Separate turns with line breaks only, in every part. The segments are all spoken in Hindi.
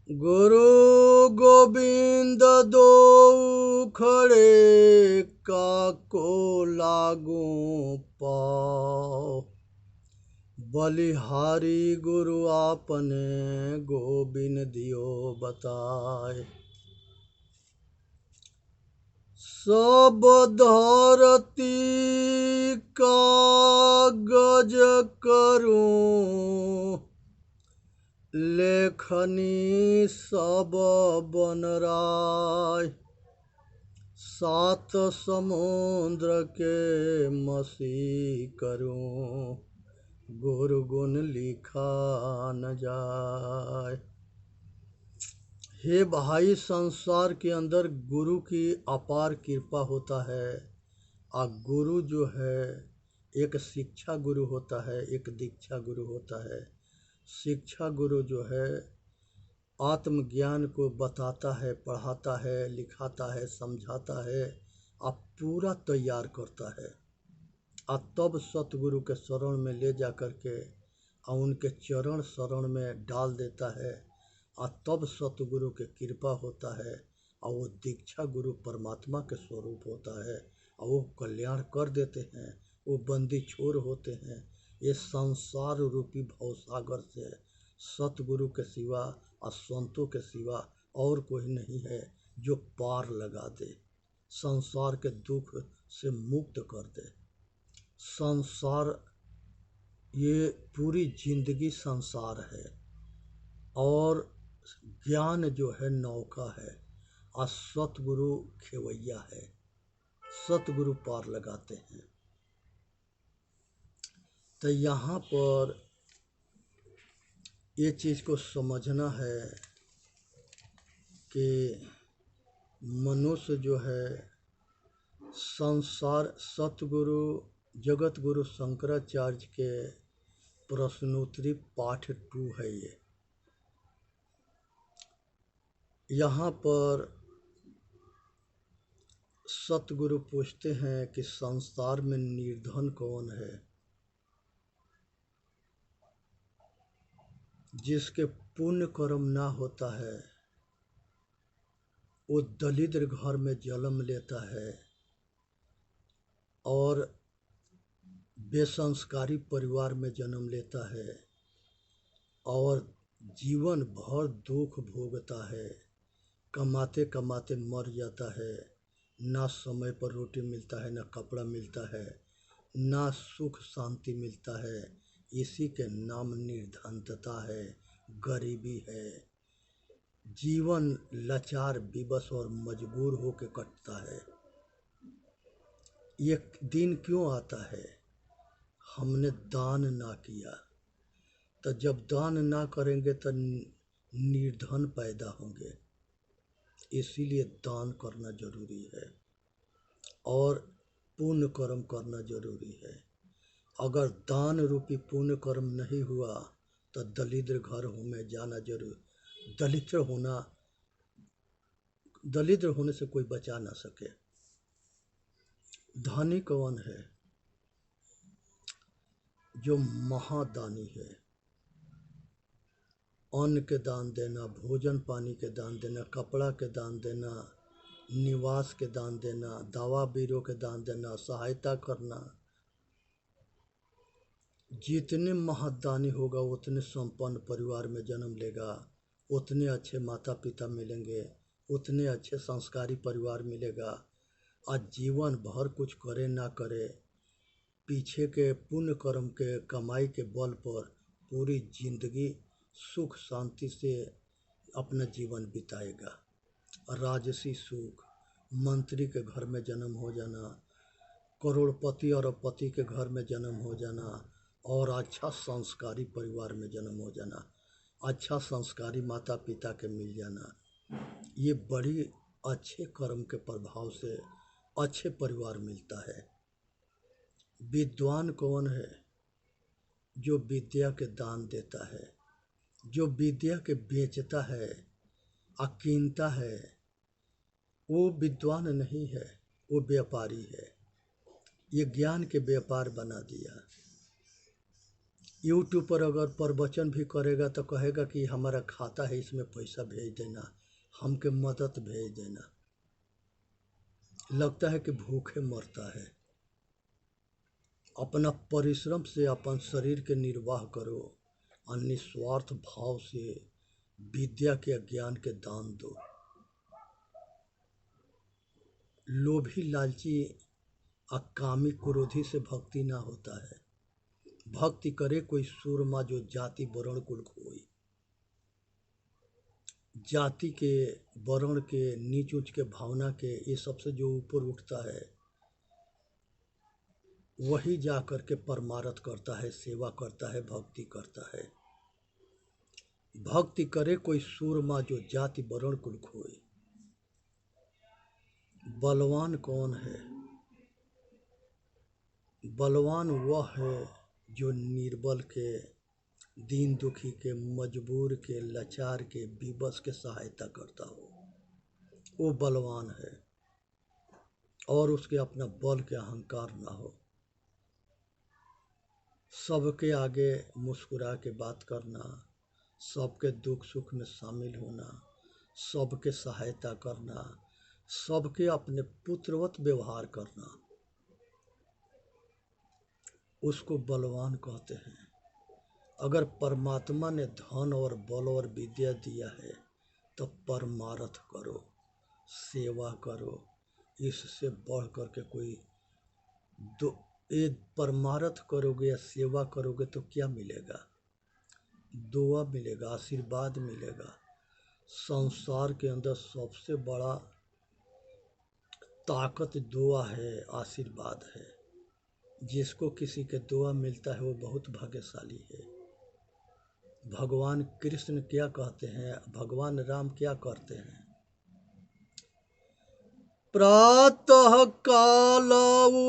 गुरु गोविंद दो खड़े काको लागू पाओ। बलिहारी गुरु आपने गोविंद दियो बताए। सब धरती कागज करूं, लेखनी सब बनराय। सात समुद्र के मसी करूं, गुरु गुण लिखा न जाए। हे भाई, संसार के अंदर गुरु की अपार कृपा होता है। और गुरु जो है एक शिक्षा गुरु होता है, एक दीक्षा गुरु होता है। शिक्षा गुरु जो है आत्मज्ञान को बताता है, पढ़ाता है, लिखाता है, समझाता है और पूरा तैयार करता है। और तब सतगुरु के शरण में ले जा कर के और उनके चरण शरण में डाल देता है। और तब सतगुरु के कृपा होता है और वो दीक्षा गुरु परमात्मा के स्वरूप होता है और वो कल्याण कर देते हैं। वो बंदी छोर होते हैं। ये संसार रूपी भवसागर से सतगुरु के सिवा और संतों के सिवा और कोई नहीं है जो पार लगा दे, संसार के दुख से मुक्त कर दे। संसार, ये पूरी जिंदगी संसार है और ज्ञान जो है नौका है और सतगुरु खेवैया है। सतगुरु पार लगाते हैं। तो यहाँ पर ये चीज़ को समझना है कि मनुष्य जो है संसार, सतगुरु जगत गुरु शंकराचार्य के प्रश्नोत्तरी पाठ 2 है ये। यहाँ पर सतगुरु पूछते हैं कि संसार में निर्धन कौन है? जिसके पुण्य कर्म ना होता है वो दलिद्र घर में जन्म लेता है और बेसंस्कारी परिवार में जन्म लेता है और जीवन भर दुख भोगता है। कमाते कमाते मर जाता है। ना समय पर रोटी मिलता है, ना कपड़ा मिलता है, ना सुख शांति मिलता है। इसी के नाम निर्धनता है, गरीबी है। जीवन लाचार, विवश और मजबूर होकर कटता है। ये दिन क्यों आता है? हमने दान ना किया। तो जब दान ना करेंगे तो निर्धन पैदा होंगे। इसीलिए दान करना जरूरी है और पुण्य कर्म करना जरूरी है। अगर दान रूपी पुण्य कर्म नहीं हुआ तो दलिद्र घर में जाना जरूर। दलिद्र होने से कोई बचा ना सके। धनी कौन है? जो महादानी है। अन्न के दान देना, भोजन पानी के दान देना, कपड़ा के दान देना, निवास के दान देना, दवा बीरो के दान देना, सहायता करना। जितने महादानी होगा उतने संपन्न परिवार में जन्म लेगा, उतने अच्छे माता पिता मिलेंगे, उतने अच्छे संस्कारी परिवार मिलेगा। आज जीवन भर कुछ करे ना करे, पीछे के पुण्य कर्म के कमाई के बल पर पूरी जिंदगी सुख शांति से अपना जीवन बिताएगा। राजसी सुख, मंत्री के घर में जन्म हो जाना, करोड़पति और पति के घर में जन्म हो जाना और अच्छा संस्कारी परिवार में जन्म हो जाना, अच्छा संस्कारी माता पिता के मिल जाना, ये बड़ी अच्छे कर्म के प्रभाव से अच्छे परिवार मिलता है। विद्वान कौन है? जो विद्या के दान देता है, जो विद्या के बेचता है, अकीनता है, वो विद्वान नहीं है, वो व्यापारी है। ये ज्ञान के व्यापार बना दिया। यूट्यूब पर अगर प्रवचन भी करेगा तो कहेगा कि हमारा खाता है, इसमें पैसा भेज देना, हमके मदद भेज देना। लगता है कि भूखे मरता है। अपना परिश्रम से अपन शरीर के निर्वाह करो और निस्वार्थ भाव से विद्या के ज्ञान के दान दो। लोभी लालची अकामी क्रोधी से भक्ति ना होता है। भक्ति करे कोई सूरमा जो जाति वर्ण कुल खोई। जाति के वर्ण के नीच ऊंच के भावना के ये सबसे जो ऊपर उठता है वही जा कर के परमारथ करता है, सेवा करता है, भक्ति करता है। भक्ति करे कोई सूरमा जो जाति वर्ण कुल खोई। बलवान कौन है? बलवान वह है जो निर्बल के, दीन दुखी के, मजबूर के, लाचार के, विवश के सहायता करता हो, वो बलवान है। और उसके अपना बल के अहंकार ना हो। सबके आगे मुस्कुरा के बात करना, सबके दुख सुख में शामिल होना, सबके सहायता करना, सबके अपने पुत्रवत व्यवहार करना, उसको बलवान कहते हैं। अगर परमात्मा ने धन और बल और विद्या दिया है तो परमार्थ करो, सेवा करो। इससे बढ़ कर के कोई एक परमार्थ करोगे या सेवा करोगे तो क्या मिलेगा? दुआ मिलेगा, आशीर्वाद मिलेगा। संसार के अंदर सबसे बड़ा ताकत दुआ है, आशीर्वाद है। जिसको किसी के दुआ मिलता है वो बहुत भाग्यशाली है। भगवान कृष्ण क्या कहते हैं, भगवान राम क्या करते हैं? प्रातः काल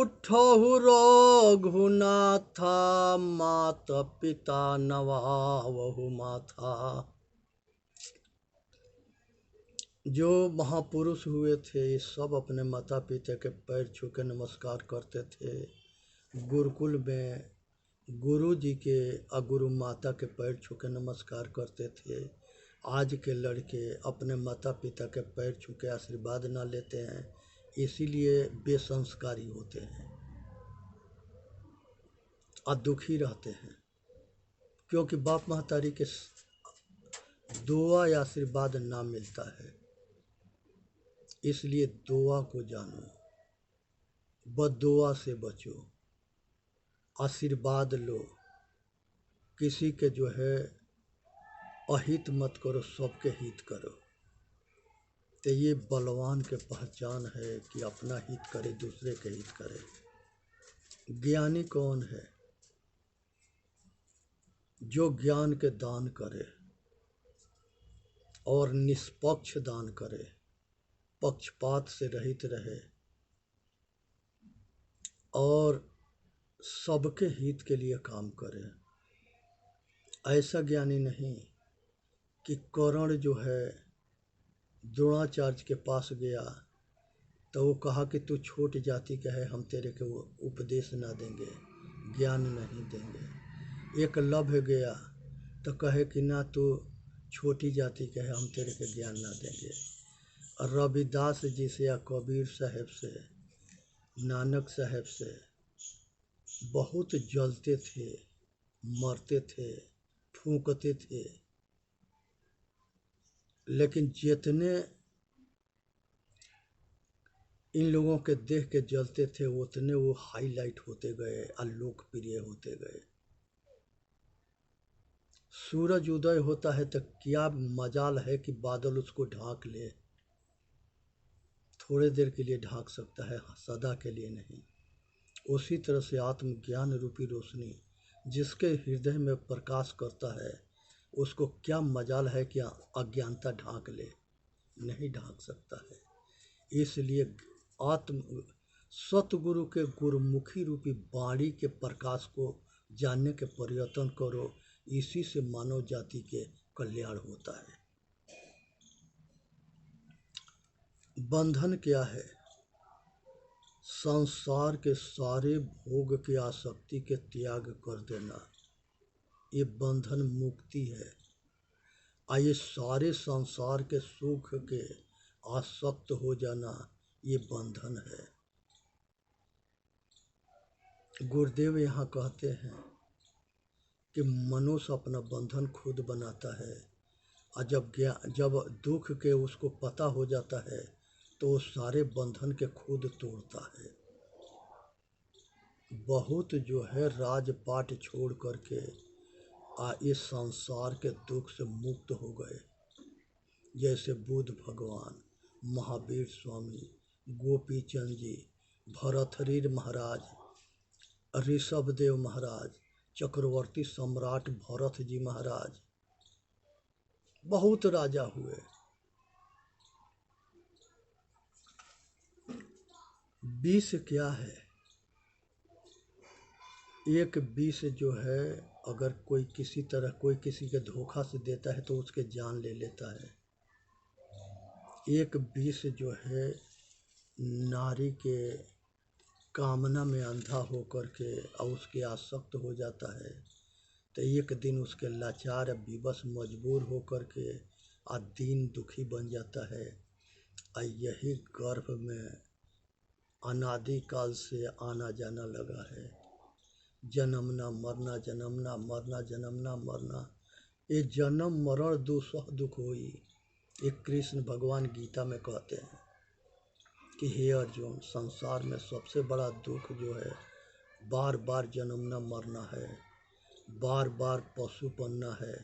उठहु रघुनाथा, माता पिता नवावहु माथा। जो महापुरुष हुए थे ये सब अपने माता पिता के पैर छू के नमस्कार करते थे। गुरुकुल में गुरु जी के और गुरु माता के पैर छू के नमस्कार करते थे। आज के लड़के अपने माता पिता के पैर छू के आशीर्वाद ना लेते हैं, इसीलिए बेसंस्कारी होते हैं और दुखी रहते हैं। क्योंकि बाप महतारी के दुआ या आशीर्वाद ना मिलता है। इसलिए दुआ को जानो, बद्दुआ से बचो, आशीर्वाद लो। किसी के जो है अहित मत करो, सबके हित करो। तो ये बलवान के पहचान है कि अपना हित करे, दूसरे के हित करे। ज्ञानी कौन है? जो ज्ञान के दान करे और निष्पक्ष दान करे, पक्षपात से रहित रहे और सबके हित के लिए काम करे। ऐसा ज्ञानी नहीं कि कर्ण जो है द्रोणाचार्य के पास गया तो वो कहा कि तू छोटी जाति का है, हम तेरे को उपदेश ना देंगे, ज्ञान नहीं देंगे। एकलव्य गया तो कहे कि ना तू छोटी जाति का है, हम तेरे को ज्ञान ना देंगे। और रविदास जी से या कबीर साहब से, नानक साहब से बहुत जलते थे, मरते थे, फूंकते थे। लेकिन जितने इन लोगों के देख के जलते थे उतने वो हाईलाइट होते गए और लोकप्रिय होते गए। सूरज उदय होता है तो क्या मजाल है कि बादल उसको ढांक ले। थोड़े देर के लिए ढांक सकता है, सदा के लिए नहीं। उसी तरह से आत्मज्ञान रूपी रोशनी जिसके हृदय में प्रकाश करता है उसको क्या मजाल है कि अज्ञानता ढांक ले, नहीं ढांक सकता है। इसलिए सतगुरु के गुरुमुखी रूपी वाणी के प्रकाश को जानने के प्रयत्न करो। इसी से मानव जाति के कल्याण होता है। बंधन क्या है? संसार के सारे भोग की आसक्ति के त्याग कर देना। ये बंधन मुक्ति है। ये सारे संसार के सुख के आसक्त हो जाना ये बंधन है। गुरुदेव यहाँ कहते हैं कि मनुष्य अपना बंधन खुद बनाता है, और जब दुख के उसको पता हो जाता है तो वो सारे बंधन के खुद तोड़ता है। बहुत जो है राजपाट छोड़ करके इस संसार के दुख से मुक्त हो गए, जैसे बुद्ध भगवान, महावीर स्वामी, गोपी चंद जी, भरथरीर महाराज, ऋषभदेव महाराज, चक्रवर्ती सम्राट भरत जी महाराज, बहुत राजा हुए। विष क्या है? एक विष जो है, अगर कोई किसी तरह कोई किसी के धोखा से देता है तो उसके जान ले लेता है। एक विष जो है नारी के कामना में अंधा होकर के और उसके आसक्त हो जाता है, तो एक दिन उसके लाचार विवश मजबूर होकर के दीन दुखी बन जाता है। और यही गर्भ में अनादिकाल से आना जाना लगा है, जन्मना मरना, जन्मना मरना, जन्मना मरना। ये जन्म मरण दुसह दुख होई, ये कृष्ण भगवान गीता में कहते हैं कि हे अर्जुन, संसार में सबसे बड़ा दुख जो है बार बार जन्मना मरना है, बार बार पशु बनना है,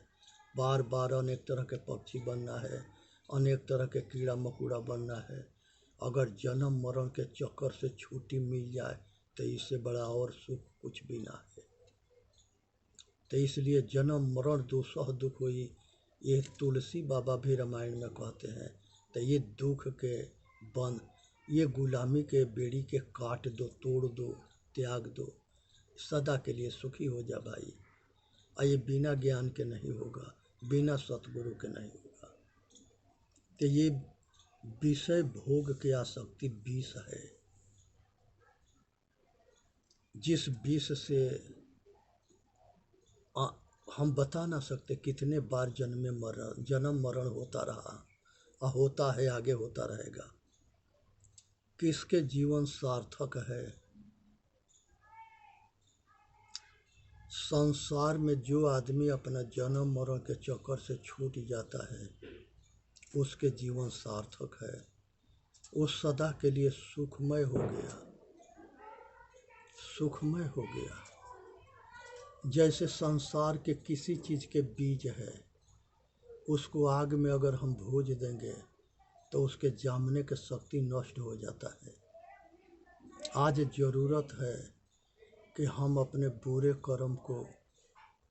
बार बार अनेक तरह के पक्षी बनना है, अनेक तरह के कीड़ा मकोड़ा बनना है। अगर जन्म मरण के चक्कर से छुट्टी मिल जाए तो इससे बड़ा और सुख कुछ भी ना है। तो इसलिए जन्म मरण दुसह दुख हुई, ये तुलसी बाबा भी रामायण में कहते हैं। तो ये दुख के बंध, ये गुलामी के बेड़ी के काट दो, तोड़ दो, त्याग दो, सदा के लिए सुखी हो जा भाई। और ये बिना ज्ञान के नहीं होगा, बिना सतगुरु के नहीं होगा। तो ये विषय भोग की आसक्ति विष है, जिस विष से हम बता ना सकते कितने बार जन्म मरण होता रहा और होता है, आगे होता रहेगा। किसके जीवन सार्थक है? संसार में जो आदमी अपना जन्म मरण के चक्कर से छूट जाता है उसके जीवन सार्थक है। वो सदा के लिए सुखमय हो गया, सुखमय हो गया। जैसे संसार के किसी चीज़ के बीज है, उसको आग में अगर हम भूज देंगे तो उसके जामने की शक्ति नष्ट हो जाता है। आज ज़रूरत है कि हम अपने बुरे कर्म को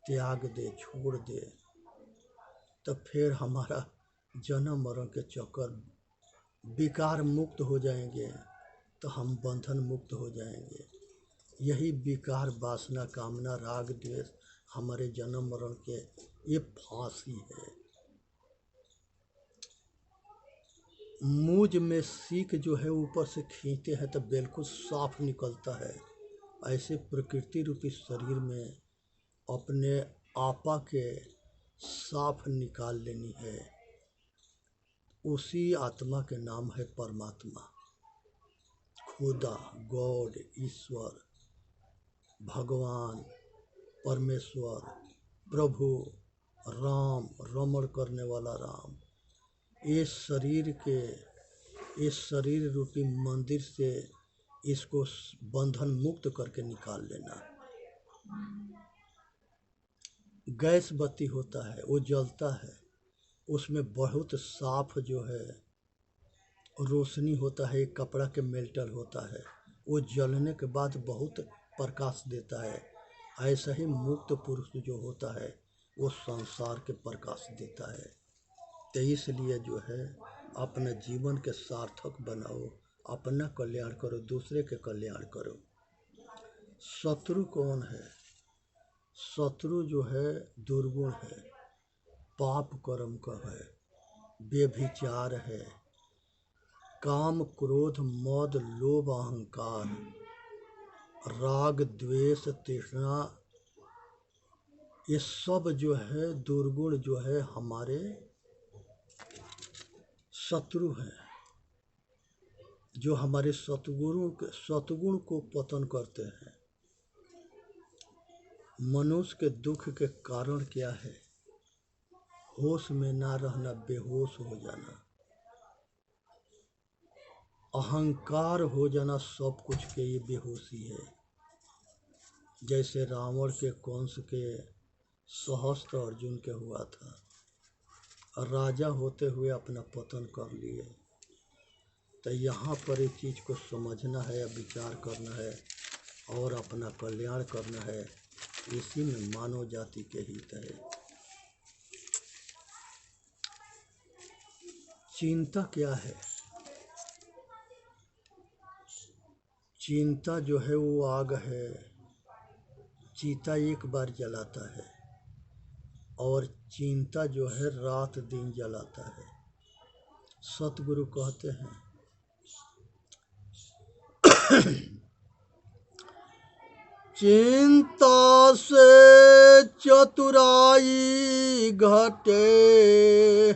त्याग दे, छोड़ दे, तो फिर हमारा जन्म मरण के चक्कर विकार मुक्त हो जाएंगे, तो हम बंधन मुक्त हो जाएंगे। यही विकार, वासना, कामना, राग, द्वेष हमारे जन्म मरण के ये फांसी है। मूंज में सीख जो है ऊपर से खींचते हैं तो बिल्कुल साफ निकलता है। ऐसे प्रकृति रूपी शरीर में अपने आपा के साफ निकाल लेनी है। उसी आत्मा के नाम है परमात्मा, खुदा, गॉड, ईश्वर, भगवान, परमेश्वर, प्रभु, राम, रमण करने वाला राम। ये शरीर रूपी मंदिर से इसको बंधन मुक्त करके निकाल लेना। गैस बत्ती होता है, वो जलता है, उसमें बहुत साफ जो है रोशनी होता है। एक कपड़ा के मेल्टर होता है, वो जलने के बाद बहुत प्रकाश देता है। ऐसा ही मुक्त पुरुष जो होता है वो संसार के प्रकाश देता है। तो इसलिए जो है अपना जीवन के सार्थक बनाओ, अपना कल्याण करो, दूसरे के कल्याण करो। शत्रु कौन है? शत्रु जो है दुर्गुण है, पाप कर्म का है, व्यभिचार है, काम, क्रोध, मद, लोभ, अहंकार, राग, द्वेष, तृष्णा, ये सब जो है दुर्गुण जो है हमारे शत्रु हैं, जो हमारे सतगुण को पतन करते हैं। मनुष्य के दुख के कारण क्या है? होश में ना रहना, बेहोश हो जाना, अहंकार हो जाना, सब कुछ के ये बेहोशी है। जैसे रावण के, कंस के, सहस्त्र अर्जुन के हुआ था, राजा होते हुए अपना पतन कर लिए। तो यहाँ पर इस चीज़ को समझना है, विचार करना है और अपना कल्याण करना है। इसी में मानव जाति के हित है। चिंता क्या है? चिंता जो है वो आग है, चीता एक बार जलाता है, और चिंता जो है रात दिन जलाता है। सतगुरु कहते हैं चिंता से चतुराई घटे,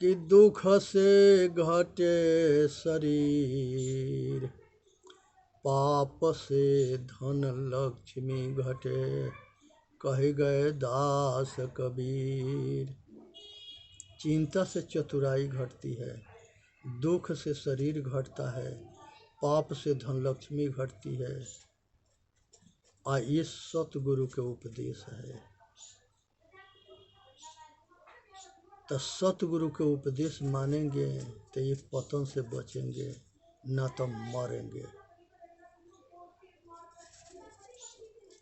कि दुख से घटे शरीर, पाप से धन लक्ष्मी घटे, कह गए दास कबीर। चिंता से चतुराई घटती है, दुख से शरीर घटता है, पाप से धन लक्ष्मी घटती है। ये सतगुरु के उपदेश है। तो सतगुरु के उपदेश मानेंगे तो ये पतन से बचेंगे, ना तो मरेंगे।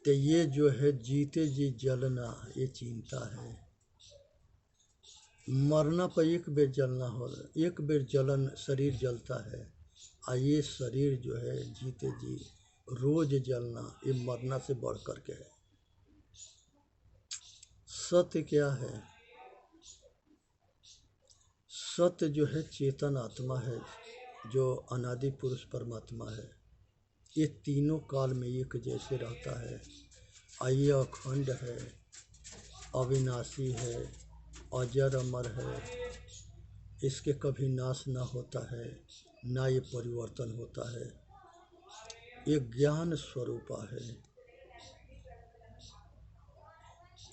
तो ये जो है जीते जी जलना, ये चिंता है। मरना पर एक बेर जलना हो, एक बेर जलन शरीर जलता है। ये शरीर जो है जीते जी रोज जलना, ये मरना से बढ़ कर के है। सत्य क्या है? सत्य जो है चेतन आत्मा है, जो अनादि पुरुष परमात्मा है। ये तीनों काल में एक जैसे रहता है। ये अखंड है, अविनाशी है, अजर अमर है। इसके कभी नाश ना होता है, ना ये परिवर्तन होता है। ये ज्ञान स्वरूप है,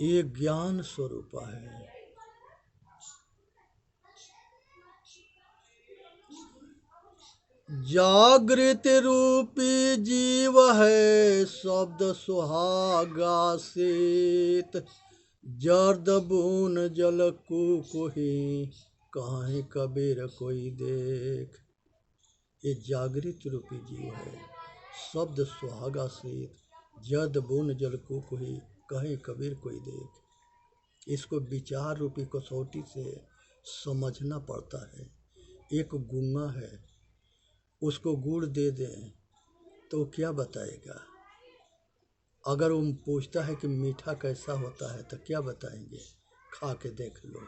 ये ज्ञान स्वरूप है। जागृत रूपी जीव है, शब्द सुहागा शीत, जर्द बून जल कुकुही, कहीं कबीर कोई देख। ये जागृत रूपी जीव है, शब्द सुहागा शीत, जर्द बून जल कुकुही, कहीं कबीर कोई देख। इसको विचार रूपी कसौटी से समझना पड़ता है। एक गूंगा है, उसको गुड़ दे दें तो वो क्या बताएगा? अगर वो पूछता है कि मीठा कैसा होता है तो क्या बताएंगे? खा के देख लो।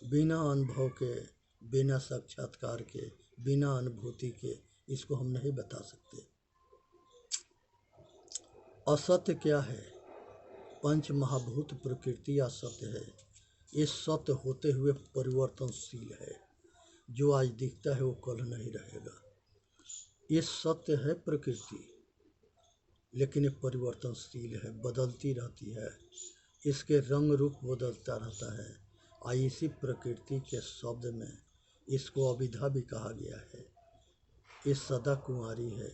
बिना अनुभव के, बिना साक्षात्कार के, बिना अनुभूति के इसको हम नहीं बता सकते। असत्य क्या है? पंच महाभूत प्रकृति असत्य है। ये सत्य होते हुए परिवर्तनशील है। जो आज दिखता है वो कल नहीं रहेगा। ये सत्य है प्रकृति, लेकिन ये परिवर्तनशील है, बदलती रहती है। इसके रंग रूप बदलता रहता है। इसी प्रकृति के शब्द में इसको अविद्या भी कहा गया है। ये सदा कुंवारी है।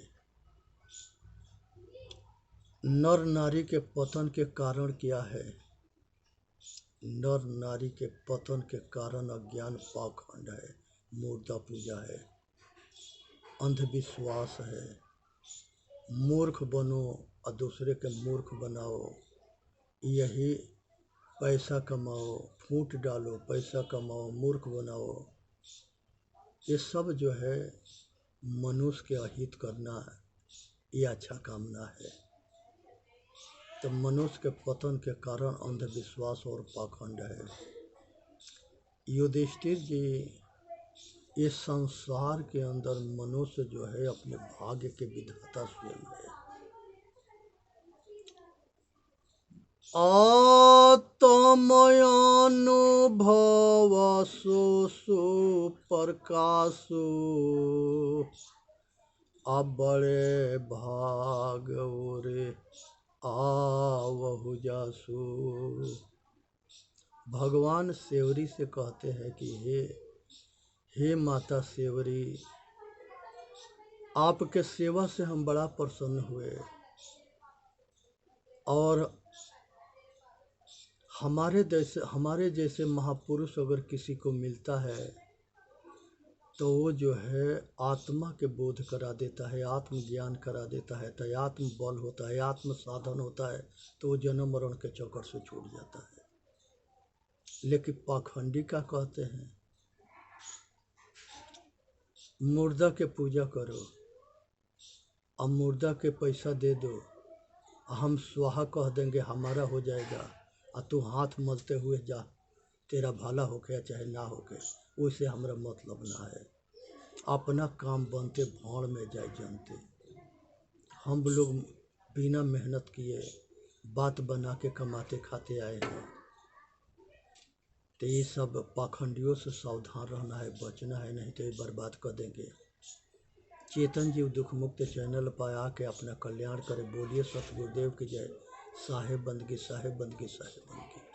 नर नारी के पतन के कारण क्या है? नर नारी के पतन के कारण अज्ञान पाखंड है, मूर्ता पूजा है, अंधविश्वास है। मूर्ख बनो और दूसरे के मूर्ख बनाओ, यही पैसा कमाओ, फूट डालो, पैसा कमाओ, मूर्ख बनाओ। ये सब जो है मनुष्य के अहित करना, ये अच्छा कामना है। तो मनुष्य के पतन के कारण अंधविश्वास और पाखंड है। युधिष्ठिर जी, इस संसार के अंदर मनुष्य जो है अपने भाग्य के विधाता स्वयं है। आत्मयानुभव सो प्रकाशु अब बड़े भाग ओरे आवहु जासु। भगवान सेवरी से कहते हैं कि हे माता सेवरी, आपके सेवा से हम बड़ा प्रसन्न हुए और हमारे जैसे महापुरुष अगर किसी को मिलता है तो वो जो है आत्मा के बोध करा देता है, आत्मज्ञान करा देता है, तो आत्म बल होता है, आत्म साधन होता है, तो वो जन्म मरण के चक्कर से छूट जाता है। लेकिन पाखंडी क्या कहते हैं, मुर्दा के पूजा करो, अब मुर्दा के पैसा दे दो, हम स्वाहा कह देंगे हमारा हो जाएगा, और तू हाथ मलते हुए जा, तेरा भला होके या चाहे ना होके, उससे हमारा मतलब ना है। अपना काम बनते भाड़ में जाए जानते। हम लोग बिना मेहनत किए बात बना के कमाते खाते आए हैं। तो ये सब पाखंडियों से सावधान रहना है, बचना है, नहीं तो ये बर्बाद कर देंगे। चेतन जीव दुख मुक्त चैनल पर आके अपना कल्याण करे। बोलिए सतगुरुदेव की जय। साहेब बंदगी, साहेब बंदगी, साहेब बंदगी।